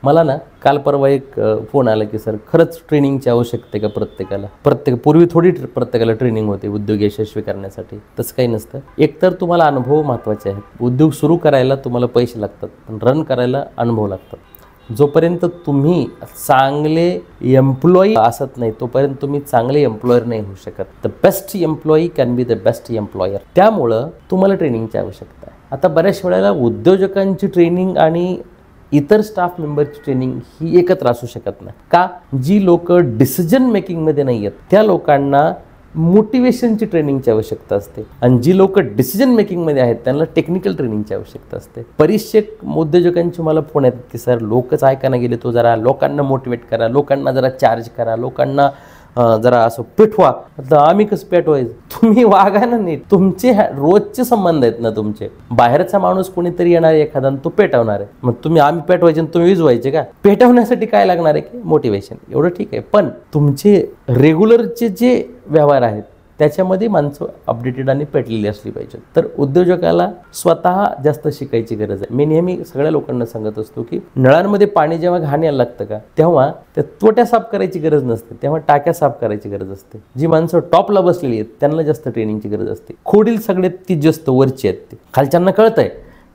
मला ना काल परवा एक फोन आला की सर खरंच ट्रेनिंगची आवश्यकता आहे का प्रत्येकाला? पूर्वी थोडी प्रत्येकाला ट्रेनिंग होते उद्योग यशस्वी करण्यासाठी. तसं काही नसतं. एकतर तुम्हाला अनुभव महत्त्वाचे आहेत. उद्योग सुरू करायला तुम्हाला पैसे लागतात, पण रन करायला अनुभव लागतात. जोपर्यंत तुम्ही चांगले एम्प्लॉई असत नाही तोपर्यंत तुम्ही चांगले एम्प्लॉयर नाही होऊ शकत. The best employee can be the best employer. त्यामुळं तुम्हाला ट्रेनिंगची आवश्यकता आहे. आता बऱ्याच वेळेला उद्योजकांची ट्रेनिंग आणि इतर स्टाफ मेंबरची ट्रेनिंग ही एकत्र असू शकत नाही. का? जी लोक डिसिजन मेकिंगमध्ये नाही आहेत त्या लोकांना मोटिवेशनची ट्रेनिंगची आवश्यकता असते, आणि जी लोक डिसिजन मेकिंगमध्ये आहेत त्यांना टेक्निकल ट्रेनिंगची आवश्यकता असते. बरीचशे उद्योजकांची मला फोन येतात की सर लोकच ऐकायला गेले, तो जरा लोकांना मोटिवेट करा, लोकांना जरा चार्ज करा, लोकांना जरा असं पेटवा. तर आम्ही कसं पेटवायचं? तुम्ही वागा ना नीट. तुमचे रोजचे संबंध आहेत ना तुमचे. बाहेरचा माणूस कोणीतरी येणार आहे एखादा, तो पेटवणार आहे. मग तुम्ही आम्ही पेटवायचे आणि तुम्ही विजवायचे का? पेटवण्यासाठी काय लागणार आहे की मोटिवेशन, एवढं ठीक आहे. पण तुमचे रेग्युलरचे जे व्यवहार आहेत त्याच्यामध्ये माणसं अपडेटेड आणि पेटलेली असली पाहिजे. तर उद्योजकाला स्वतः जास्त शिकायची गरज आहे. मी नेहमी सगळ्या लोकांना सांगत असतो की नळांमध्ये पाणी जेव्हा घाण यायला लागतं का, तेव्हा त्या तोट्या साफ करायची गरज नसते, तेव्हा टाक्या साफ करायची गरज असते. जी माणसं टॉपला बसलेली आहेत त्यांना जास्त ट्रेनिंगची गरज असते. खोडील सगळ्यात ती जास्त वरची आहेत. ते खालच्यांना कळत आहे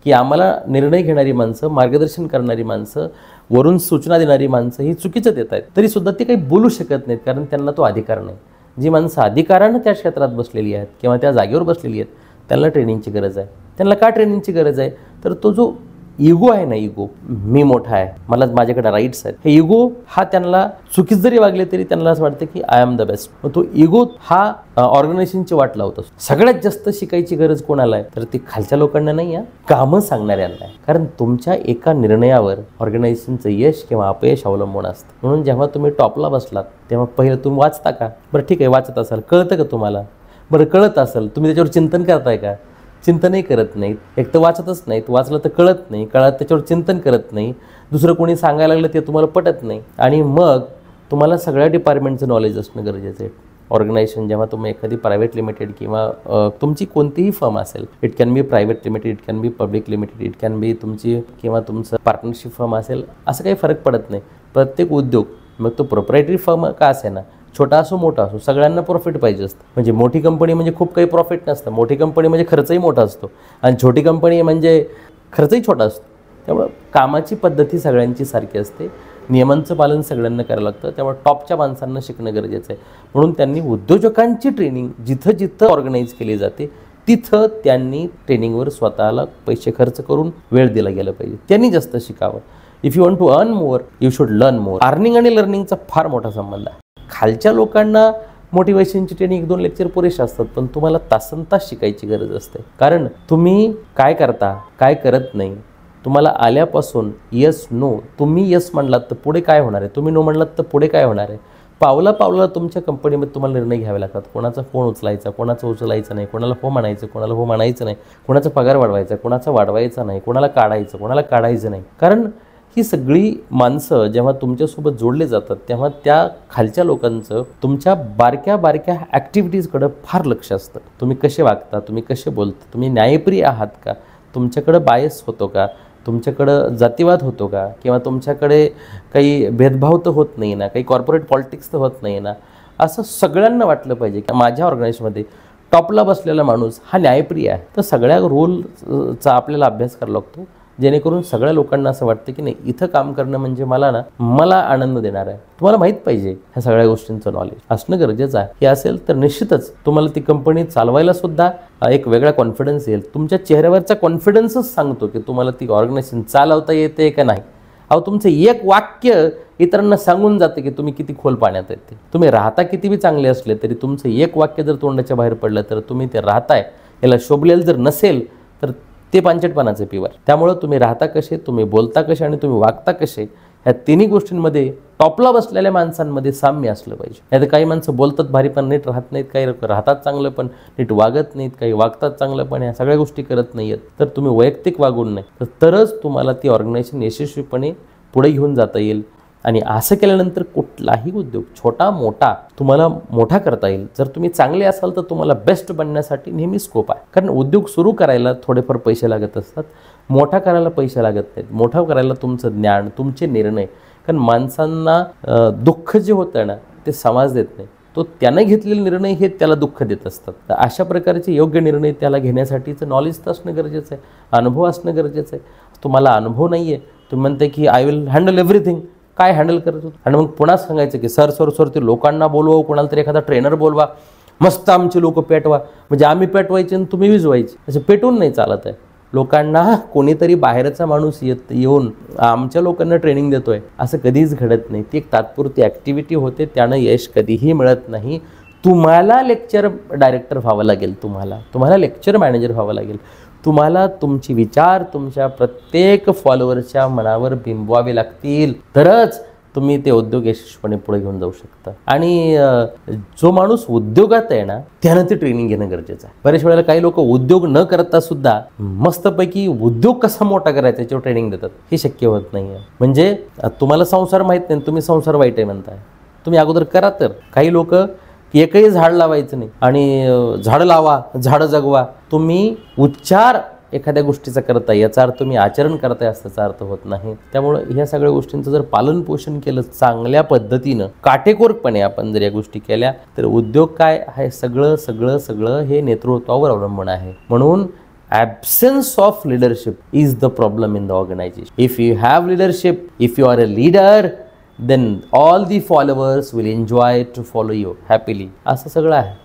की आम्हाला निर्णय घेणारी माणसं, मार्गदर्शन करणारी माणसं, वरून सूचना देणारी माणसं ही चुकीचं देत आहेत, तरी सुद्धा ते काही बोलू शकत नाहीत कारण त्यांना तो अधिकार नाही. जी माणसं अधिकारानं त्या क्षेत्रात बसलेली आहेत किंवा त्या जागेवर बसलेली आहेत त्यांना ट्रेनिंगची गरज आहे. त्यांना का ट्रेनिंगची गरज आहे? तर तो जो इगो आहे ना, इगो, मी मोठा आहे, मला माझ्याकडे राईट्स आहेत, हे इगो हा त्यांना चुकीच जरी वागले तरी त्यांना असं वाटतं की आय एम द बेस्ट. मग तो इगो हा ऑर्गनायझेशनची वाट लावत असतो. सगळ्यात जास्त शिकायची गरज कोणाला आहे? तर ती खालच्या लोकांना नाही आहे, कामं सांगणाऱ्यांना आहे. कारण तुमच्या एका निर्णयावर ऑर्गनायझेशनचं यश किंवा अपयश अवलंबून असतं. म्हणून जेव्हा तुम्ही टॉपला बसलात तेव्हा पहिलं तुम्ही वाचता का? बरं ठीक आहे, वाचत असाल, कळतं का तुम्हाला? बरं कळत असेल, तुम्ही त्याच्यावर चिंतन करताय का? चिंतनही करत नाहीत. एक तर वाचतच नाहीत, वाचलं तर कळत नाही, कळत त्याच्यावर चिंतन करत नाही, दुसरं कोणी सांगायला लागलं ते तुम्हाला पटत नाही, आणि मग तुम्हाला सगळ्या डिपार्टमेंटचं नॉलेज असणं गरजेचं आहे. ऑर्गनायझेशन जेव्हा तुम्ही एखादी प्रायव्हेट लिमिटेड किंवा तुमची कोणतीही फर्म असेल, it can be private limited, it can be public limited, it can be तुमची किंवा तुमचं पार्टनरशिप फर्म असेल, असं काही फरक पडत नाही. प्रत्येक उद्योग, मग तो प्रोप्रायटरी फर्म का असे ना, छोटा असो मोठा असो, सगळ्यांना प्रॉफिट पाहिजे असतं. म्हणजे मोठी कंपनी म्हणजे खूप काही प्रॉफिट नसतं, मोठी कंपनी म्हणजे खर्चही मोठा असतो, आणि छोटी कंपनी म्हणजे खर्चही छोटा असतो. त्यामुळं कामाची पद्धती सगळ्यांची सारखी असते, नियमांचं पालन सगळ्यांना करावं लागतं. त्यामुळे टॉपच्या माणसांना शिकणं गरजेचं आहे. म्हणून त्यांनी उद्योजकांची ट्रेनिंग जिथं जिथं ऑर्गनाईज केली जाते तिथं त्यांनी ट्रेनिंगवर स्वतःला पैसे खर्च करून वेळ दिला गेला पाहिजे. त्यांनी जास्त शिकावं. If you want to earn more you should learn more. Earning आणि लर्निंगचा फार मोठा संबंध आहे. खालच्या लोकांना मोटिवेशनची ट्रेनिंग 1-2 लेक्चर पुरेसे असतात, पण तुम्हाला तासनतास शिकायची गरज असते. कारण तुम्ही काय करता, काय करत नाही, तुम्हाला आल्यापासून यस नो, तुम्ही यस म्हणलात तर पुढे काय होणार आहे, तुम्ही नो म्हणलात तर पुढे काय होणार आहे. पावला पावला तुमच्या कंपनीमध्ये तुम्हाला निर्णय घ्यावे लागतात. कोणाचा फोन उचलायचा, कोणाचा उचलायचा नाही, कोणाला हो म्हणायचं, कोणाला हो म्हणायचं नाही, कोणाचा पगार वाढवायचा, कोणाचा वाढवायचा नाही, कोणाला काढायचं, कोणाला काढायचं नाही. कारण ही सगळी माणसं जेव्हा तुमच्यासोबत जोडले जातात तेव्हा त्या खालच्या लोकांचं तुमच्या बारक्या बारक्या ॲक्टिव्हिटीजकडं फार लक्ष असतं. तुम्ही कसे वागता, तुम्ही कसे बोलता, तुम्ही न्यायप्रिय आहात का, तुमच्याकडं बायस होतो का, तुमच्याकडं जातीवाद होतो का, किंवा तुमच्याकडे काही भेदभाव तर होत नाही ना, काही कॉर्पोरेट पॉलिटिक्स तर होत नाही ना. असं सगळ्यांना वाटलं पाहिजे की माझ्या ऑर्गनायझेशनमध्ये टॉपला बसलेला माणूस हा न्यायप्रिय आहे. तर सगळ्या रोलचा आपल्याला अभ्यास करावा लागतो, जेणेकरून सगळ्या लोकांना असं वाटतं की नाही, इथं काम करणं म्हणजे मला आनंद देणार आहे. तुम्हाला माहीत पाहिजे ह्या सगळ्या गोष्टींचं नॉलेज असणं गरजेचं आहे. हे असेल तर निश्चितच तुम्हाला ती कंपनी चालवायला सुद्धा एक वेगळा कॉन्फिडन्स येईल. तुमच्या चेहऱ्यावरचा कॉन्फिडन्सच सांगतो की तुम्हाला ती ऑर्गनायझेशन चालवता येते का नाही. अहो, तुमचं एक वाक्य इतरांना सांगून जातं की तुम्ही किती खोल पाण्यात येते. तुम्ही राहता किती बी चांगले असले तरी तुमचं एक वाक्य जर तोंडाच्या बाहेर पडलं तर तुम्ही ते राहताय याला शोभलेलं जर नसेल तर ते पांचटपणाचे पिवर. त्यामुळं तुम्ही राहता कसे, तुम्ही बोलता कसे आणि तुम्ही वागता कसे, ह्या तिन्ही गोष्टींमध्ये टॉपला बसलेल्या माणसांमध्ये साम्य असलं पाहिजे. नाही तर काही माणसं बोलतात भारी पण नीट राहत नाहीत, काही राहतात चांगलं पण नीट वागत नाहीत, काही वागतात चांगलं पण ह्या सगळ्या गोष्टी करत नाही आहेत. तर तुम्ही वैयक्तिक वागून नाही तरच तुम्हाला ती ऑर्गनायझेशन यशस्वीपणे पुढे घेऊन जाता येईल. आणि असं केल्यानंतर कुठलाही उद्योग छोटा मोठा तुम्हाला मोठा करता येईल. जर तुम्ही चांगले असाल तर तुम्हाला बेस्ट बनण्यासाठी नेहमी स्कोप आहे. कारण उद्योग सुरू करायला थोडेफार पैसे लागत असतात, मोठा करायला पैसे लागत नाहीत, मोठा करायला तुमचं ज्ञान, तुमचे निर्णय. कारण माणसांना दुःख जे होतं ना ते समाज देत नाही, तो त्यानं घेतलेले निर्णय हे त्याला दुःख देत असतात. तर अशा प्रकारचे योग्य निर्णय त्याला घेण्यासाठीचं नॉलेज तर असणं गरजेचं आहे, अनुभव असणं गरजेचं आहे. तुम्हाला अनुभव नाही आहे, तुम्ही म्हणते की आय विल हँडल एव्हरीथिंग. काय हँडल करत होतो? आणि मग पुन्हा सांगायचं की सर ते लोकांना बोलवा, कोणाला तरी एखादा ट्रेनर बोलवा, मस्त आमचे लोक पेटवा. म्हणजे आम्ही पेटवायचे आणि तुम्ही विजवायचे. असं पेटवून नाही चालत आहे. लोकांना कोणीतरी बाहेरचा माणूस येऊन आमच्या लोकांना ट्रेनिंग देतोय असं कधीच घडत नाही. ती एक तात्पुरती ॲक्टिव्हिटी होते, त्यानं यश कधीही मिळत नाही. तुम्हाला लेक्चर डायरेक्टर व्हावं लागेल, तुम्हाला लेक्चर मॅनेजर व्हावं लागेल. तुम्हाला तुमचे विचार तुमच्या प्रत्येक फॉलोअरच्या मनावर बिंबवावे लागतील, तरच तुम्ही ते उद्योग यशस्वीपणे पुढे घेऊन जाऊ शकता. आणि जो माणूस उद्योगात आहे ना त्यानं ते ट्रेनिंग घेणं गरजेचं आहे. बऱ्याच वेळेला काही लोक उद्योग न करता सुद्धा मस्तपैकी उद्योग कसा मोठा करायचा याच्यावर ट्रेनिंग देतात. हे शक्य होत नाही आहे. म्हणजे तुम्हाला संसार माहीत नाही, तुम्ही संसार वाईट आहे म्हणताय. तुम्ही अगोदर करा. तर काही लोक एकही झाड लावायचं नाही आणि झाडं लावा, झाडं जगवा. तुम्ही उच्चार एखाद्या गोष्टीचा करताय याचा अर्थ तुम्ही आचरण करताय असाचा अर्थ होत नाही. त्यामुळे ह्या सगळ्या गोष्टींचं जर पालन पोषण केलं चांगल्या पद्धतीनं, काटेकोरपणे आपण जर या गोष्टी केल्या, तर उद्योग काय आहे सगळं हे नेतृत्वावर अवलंबून आहे. म्हणून absence of leadership is the problem in the organization. If you have leadership, if you are a leader, then all the followers will enjoy to follow you happily. असं सगळं आहे.